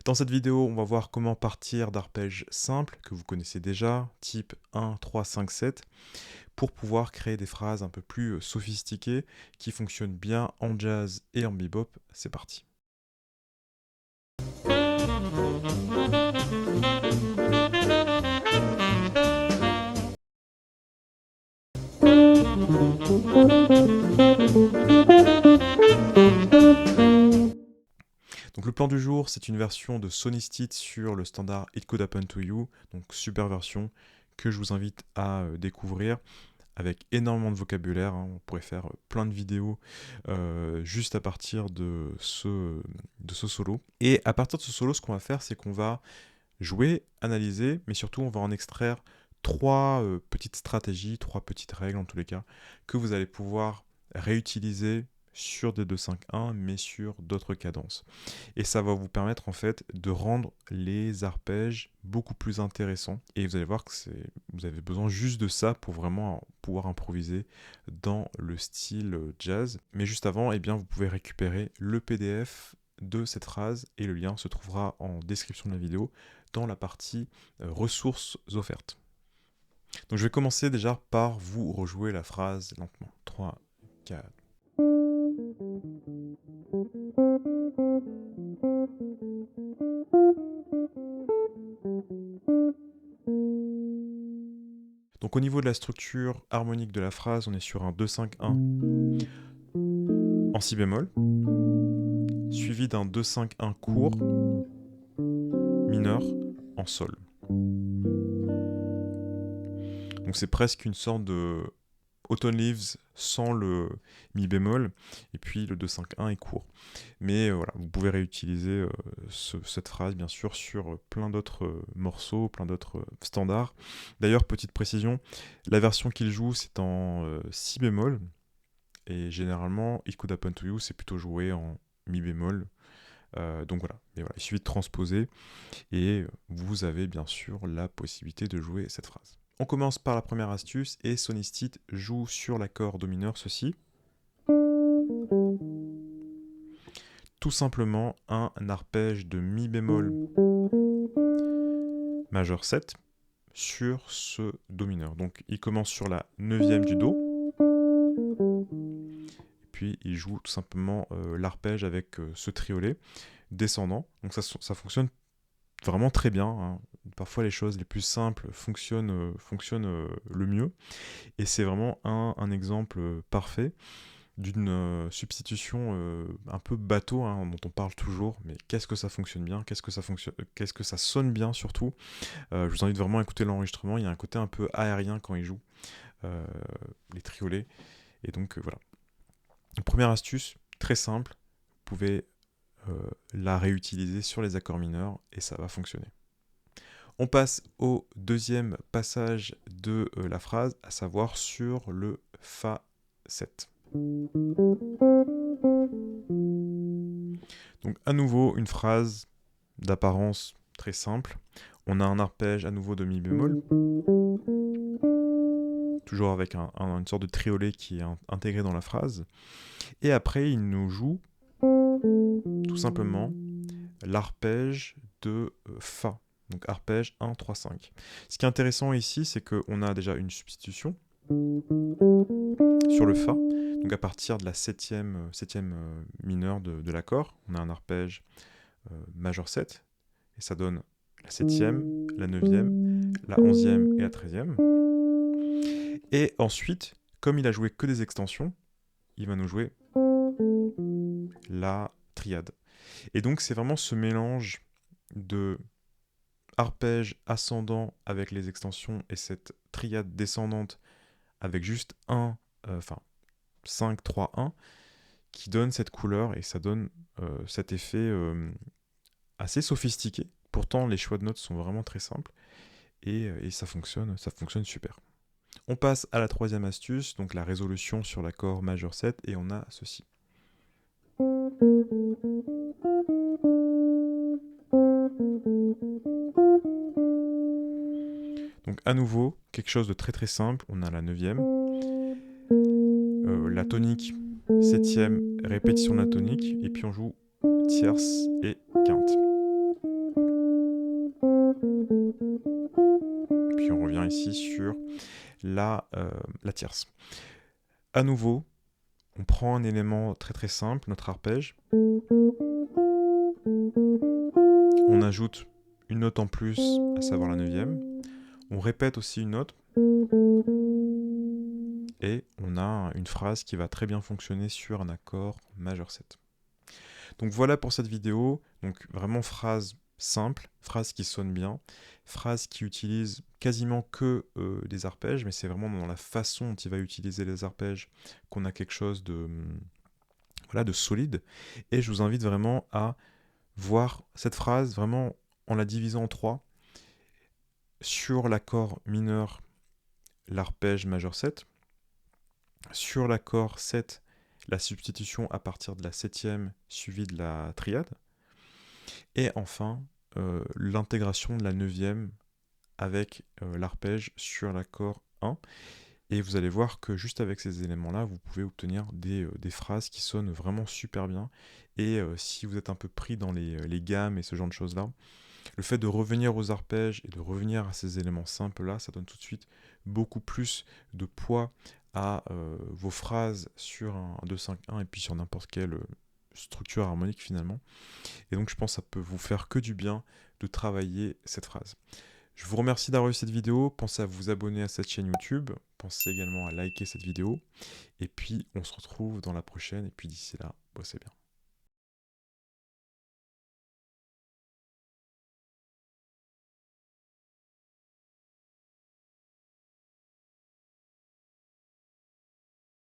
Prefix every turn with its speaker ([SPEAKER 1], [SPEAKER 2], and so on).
[SPEAKER 1] Dans cette vidéo, on va voir comment partir d'arpèges simples que vous connaissez déjà, type 1, 3, 5, 7, pour pouvoir créer des phrases un peu plus sophistiquées qui fonctionnent bien en jazz et en bebop. C'est parti. Donc le plan du jour, c'est une version de Sonystit sur le standard It Could Happen to You, donc super version que je vous invite à découvrir avec énormément de vocabulaire, hein. On pourrait faire plein de vidéos juste à partir de ce solo. Et à partir de ce solo, ce qu'on va faire, c'est qu'on va jouer, analyser, mais surtout on va en extraire trois petites stratégies, trois petites règles en tous les cas, que vous allez pouvoir réutiliser sur des 2-5-1, mais sur d'autres cadences. Et ça va vous permettre en fait de rendre les arpèges beaucoup plus intéressants. Et vous allez voir que vous avez besoin juste de ça pour vraiment pouvoir improviser dans le style jazz. Mais juste avant, eh bien, vous pouvez récupérer le PDF de cette phrase et le lien se trouvera en description de la vidéo dans la partie ressources offertes. Donc je vais commencer déjà par vous rejouer la phrase lentement. 3, 4. Donc au niveau de la structure harmonique de la phrase, on est sur un 2-5-1 en si bémol, suivi d'un 2-5-1 court mineur en sol. Donc c'est presque une sorte de Autumn Leaves sans le mi bémol, et puis le 2-5-1 est court. Mais voilà, vous pouvez réutiliser cette phrase bien sûr sur plein d'autres morceaux, plein d'autres standards. D'ailleurs, petite précision, la version qu'il joue c'est en si bémol, et généralement It Could Happen to You c'est plutôt joué en mi bémol. Donc voilà, mais voilà, il suffit de transposer et vous avez bien sûr la possibilité de jouer cette phrase. On commence par la première astuce et Sonystit joue sur l'accord do mineur ceci. Tout simplement un arpège de mi bémol majeur 7 sur ce do mineur. Donc il commence sur la 9e du do, et puis il joue tout simplement l'arpège avec ce triolet descendant. Donc ça fonctionne vraiment très bien, hein. Parfois les choses les plus simples fonctionnent le mieux. Et c'est vraiment un exemple parfait d'une substitution un peu bateau, hein, dont on parle toujours, mais qu'est-ce que ça fonctionne bien, qu'est-ce que ça sonne bien surtout. Je vous invite vraiment à écouter l'enregistrement, il y a un côté un peu aérien quand il joue euh, les triolets. Et donc voilà. Une première astuce, très simple, vous pouvez la réutiliser sur les accords mineurs et ça va fonctionner. On passe au deuxième passage de la phrase, à savoir sur le Fa 7. Donc à nouveau une phrase d'apparence très simple. On a un arpège à nouveau de mi bémol, toujours avec une sorte de triolet qui est intégré dans la phrase. Et après il nous joue tout simplement l'arpège de Fa. Donc arpège 1, 3, 5. Ce qui est intéressant ici, c'est qu'on a déjà une substitution sur le Fa. Donc à partir de la septième mineure de l'accord, on a un arpège majeur 7. Et ça donne la septième, la neuvième, la 11e et la 13e. Et ensuite, comme il a joué que des extensions, il va nous jouer la triade. Et donc c'est vraiment ce mélange de arpège ascendant avec les extensions et cette triade descendante avec juste 5, 3, 1 qui donne cette couleur et ça donne cet effet assez sophistiqué. Pourtant, les choix de notes sont vraiment très simples et ça fonctionne super. On passe à la troisième astuce, donc la résolution sur l'accord majeur 7 et on a ceci. Donc à nouveau, quelque chose de très très simple, on a la 9e, la tonique 7e, répétition de la tonique, et puis on joue tierce et quinte. ici sur la tierce. À nouveau, on prend un élément très très simple, notre arpège. On ajoute une note en plus, à savoir la 9e. On répète aussi une note. Et on a une phrase qui va très bien fonctionner sur un accord majeur 7. Donc voilà pour cette vidéo. Donc vraiment phrase simple, phrase qui sonne bien, phrase qui utilise quasiment que des arpèges, mais c'est vraiment dans la façon dont il va utiliser les arpèges qu'on a quelque chose de, voilà, de solide. Et je vous invite vraiment à voir cette phrase vraiment en la divisant en 3. Sur l'accord mineur, l'arpège majeur 7. Sur l'accord 7, la substitution à partir de la 7e suivie de la triade. Et enfin, l'intégration de la 9e avec l'arpège sur l'accord 1. Et vous allez voir que juste avec ces éléments-là, vous pouvez obtenir des phrases qui sonnent vraiment super bien. Et si vous êtes un peu pris dans les gammes et ce genre de choses-là, le fait de revenir aux arpèges et de revenir à ces éléments simples-là, ça donne tout de suite beaucoup plus de poids à vos phrases sur un 2-5-1 et puis sur n'importe quelle structure harmonique finalement. Et donc je pense que ça peut vous faire que du bien de travailler cette phrase. Je vous remercie d'avoir vu cette vidéo, pensez à vous abonner à cette chaîne YouTube, pensez également à liker cette vidéo, et puis on se retrouve dans la prochaine, et puis d'ici là, bossez bien.